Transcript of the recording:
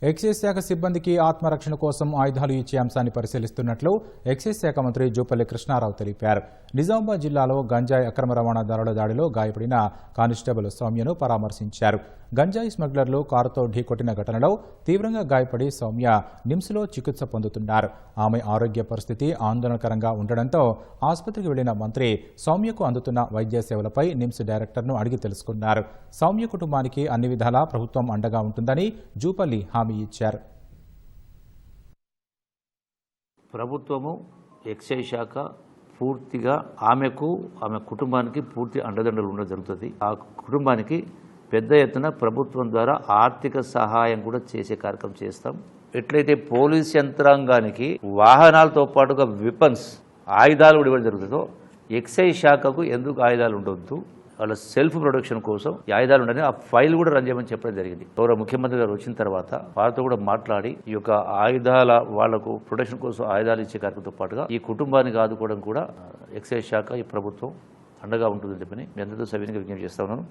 Excise శాఖ సిబ్బందికి ఆత్మరక్షణ కోసం ఆయుధాలు ఇచ్చే అంశాన్ని పరిశీలిస్తున్నట్లు ఎక్సైజ్ శాఖ మంత్రి జూపల్లి కృష్ణారావు తెలిపారు. నిజామాబాద్ జిల్లాలో గంజాయి అక్రమ రవాణాదారుల దాడిలో గాయపడిన కానిస్టేబుల్ సౌమ్యను పరామర్శించారు. గంజాయి స్మగ్లర్లు కారుతో ఢీకొట్టిన ఘటనలో తీవ్రంగా గాయపడి సౌమ్య నిమ్స్లో చికిత్స పొందుతున్నారు. ఆమె ఆరోగ్య పరిస్థితి ఆందోళనకరంగా ఉండడంతో ఆసుపత్రికి వెళ్లిన మంత్రి సౌమ్యకు అందుతున్న వైద్య సేవలపై నిమ్స్ డైరెక్టర్ను అడిగి తెలుసుకున్నారు. సౌమ్య కుటుంబానికి అన్ని విధాలా ప్రభుత్వం అండగా ఉంటుందని జూపల్లి హామీ ఇచ్చారు. ప్రభుత్వము ఎక్సైజ్ శాఖ పూర్తిగా ఆమె కుటుంబానికి పూర్తి అండదండలు ఉండడం జరుగుతుంది. ఆ కుటుంబానికి పెద్ద ఎత్తున ప్రభుత్వం ద్వారా ఆర్థిక సహాయం కూడా చేసే కార్యక్రమం చేస్తాం. ఎట్లయితే పోలీస్ యంత్రాంగానికి వాహనాలతో పాటుగా వెపన్స్ ఆయుధాలు కూడా ఇవ్వడం జరుగుతుందో ఎక్సైజ్ శాఖకు ఎందుకు ఆయుధాలు ఉండొద్దు, వాళ్ళ సెల్ఫ్ ప్రొటెక్షన్ కోసం ఈ ఆయుధాలు ఉండని ఆ ఫైల్ కూడా రన్ చేయమని చెప్పడం జరిగింది. గౌరవ ముఖ్యమంత్రి గారు వచ్చిన తర్వాత వారితో కూడా మాట్లాడి ఈ యొక్క ఆయుధాల వాళ్లకు ప్రొటెక్షన్ కోసం ఆయుధాలు ఇచ్చే కార్యక్రమంతో పాటుగా ఈ కుటుంబానికి ఆదుకోవడం కూడా ఎక్సైజ్ శాఖ ఈ ప్రభుత్వం అండగా ఉంటుందని చెప్పని మీ అందరితో సవినీయంగా విజ్ఞప్తి చేస్తా ఉన్నాను.